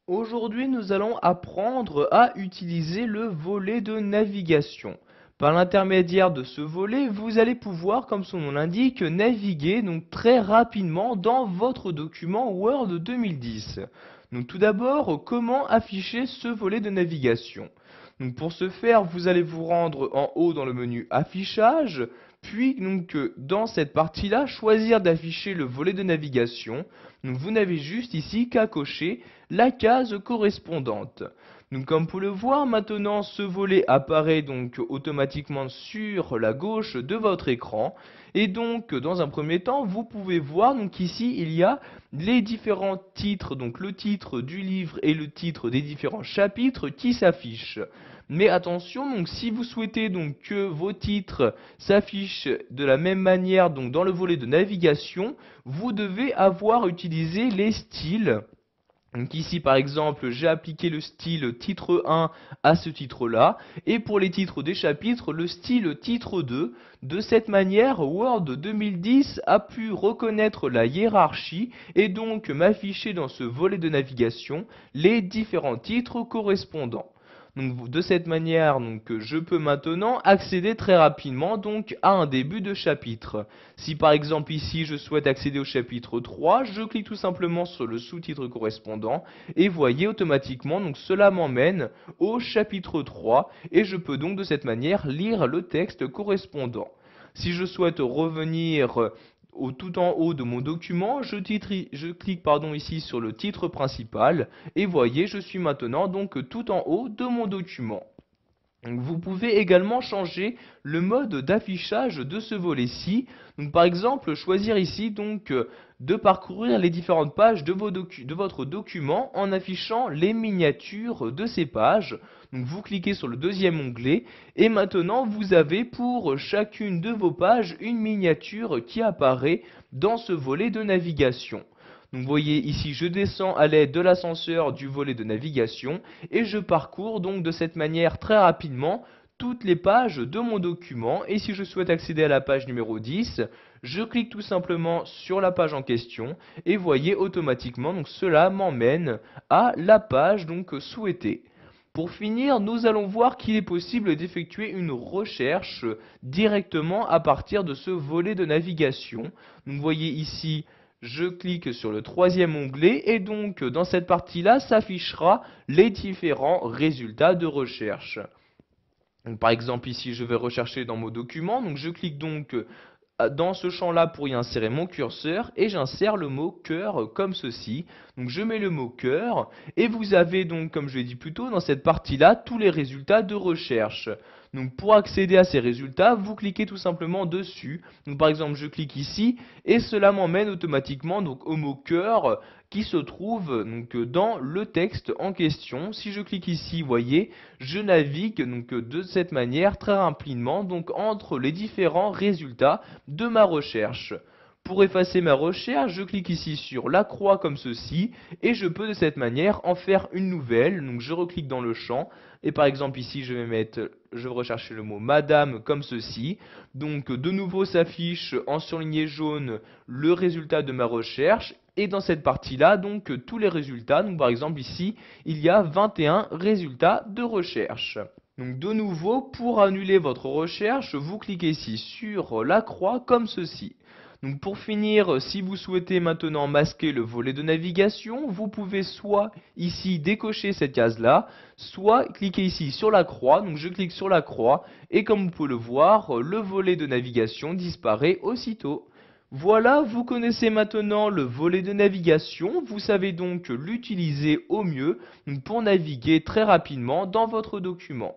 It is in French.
Aujourd'hui, nous allons apprendre à utiliser le volet de navigation. Par l'intermédiaire de ce volet, vous allez pouvoir, comme son nom l'indique, naviguer donc très rapidement dans votre document Word 2010. Donc tout d'abord, comment afficher ce volet de navigation? Donc pour ce faire, vous allez vous rendre en haut dans le menu Affichage, puis dans cette partie-là, choisir d'afficher le volet de navigation. Donc vous n'avez juste ici qu'à cocher la case correspondante. Donc comme vous pouvez le voir, maintenant ce volet apparaît donc automatiquement sur la gauche de votre écran. Et donc dans un premier temps, vous pouvez voir donc ici il y a les différents titres, donc le titre du livre et le titre des différents chapitres qui s'affichent. Mais attention, donc si vous souhaitez donc que vos titres s'affichent de la même manière donc dans le volet de navigation, vous devez avoir utilisé les styles. Donc ici par exemple j'ai appliqué le style titre 1 à ce titre là et pour les titres des chapitres le style titre 2. De cette manière Word 2010 a pu reconnaître la hiérarchie et donc m'afficher dans ce volet de navigation les différents titres correspondants. Donc de cette manière, je peux maintenant accéder très rapidement donc à un début de chapitre. Si par exemple ici je souhaite accéder au chapitre 3, je clique tout simplement sur le sous-titre correspondant et voyez automatiquement donc cela m'emmène au chapitre 3 et je peux donc de cette manière lire le texte correspondant. Si je souhaite revenir tout en haut de mon document, je clique ici sur le titre principal et voyez, je suis maintenant donc tout en haut de mon document. Vous pouvez également changer le mode d'affichage de ce volet-ci. Par exemple, choisir ici de parcourir les différentes pages de votre document en affichant les miniatures de ces pages. Donc vous cliquez sur le deuxième onglet et maintenant vous avez pour chacune de vos pages une miniature qui apparaît dans ce volet de navigation. Donc vous voyez ici je descends à l'aide de l'ascenseur du volet de navigation et je parcours donc de cette manière très rapidement toutes les pages de mon document et si je souhaite accéder à la page numéro 10, je clique tout simplement sur la page en question et voyez automatiquement donc cela m'emmène à la page souhaitée. Pour finir, nous allons voir qu'il est possible d'effectuer une recherche directement à partir de ce volet de navigation. Donc vous voyez ici je clique sur le troisième onglet et donc dans cette partie-là s'affichera les différents résultats de recherche. Donc, par exemple ici je vais rechercher dans mon document, donc je clique dans ce champ-là pour y insérer mon curseur et j'insère le mot cœur comme ceci. Donc je mets le mot cœur et vous avez donc, comme je l'ai dit plus tôt, dans cette partie-là, tous les résultats de recherche. Donc pour accéder à ces résultats, vous cliquez tout simplement dessus. Donc par exemple, je clique ici et cela m'emmène automatiquement donc au mot cœur qui se trouve dans le texte en question. Si je clique ici, vous voyez, je navigue de cette manière très rapidement entre les différents résultats de ma recherche. Pour effacer ma recherche, je clique ici sur la croix comme ceci et je peux de cette manière en faire une nouvelle. Donc je reclique dans le champ et par exemple ici je vais rechercher le mot madame comme ceci. Donc de nouveau s'affiche en surligné jaune le résultat de ma recherche et dans cette partie-là tous les résultats. Donc par exemple ici il y a 21 résultats de recherche. Donc de nouveau, pour annuler votre recherche, vous cliquez ici sur la croix comme ceci. Donc pour finir, si vous souhaitez maintenant masquer le volet de navigation, vous pouvez soit ici décocher cette case-là, soit cliquer ici sur la croix. Donc je clique sur la croix et comme vous pouvez le voir, le volet de navigation disparaît aussitôt. Voilà, vous connaissez maintenant le volet de navigation, vous savez donc l'utiliser au mieux pour naviguer très rapidement dans votre document.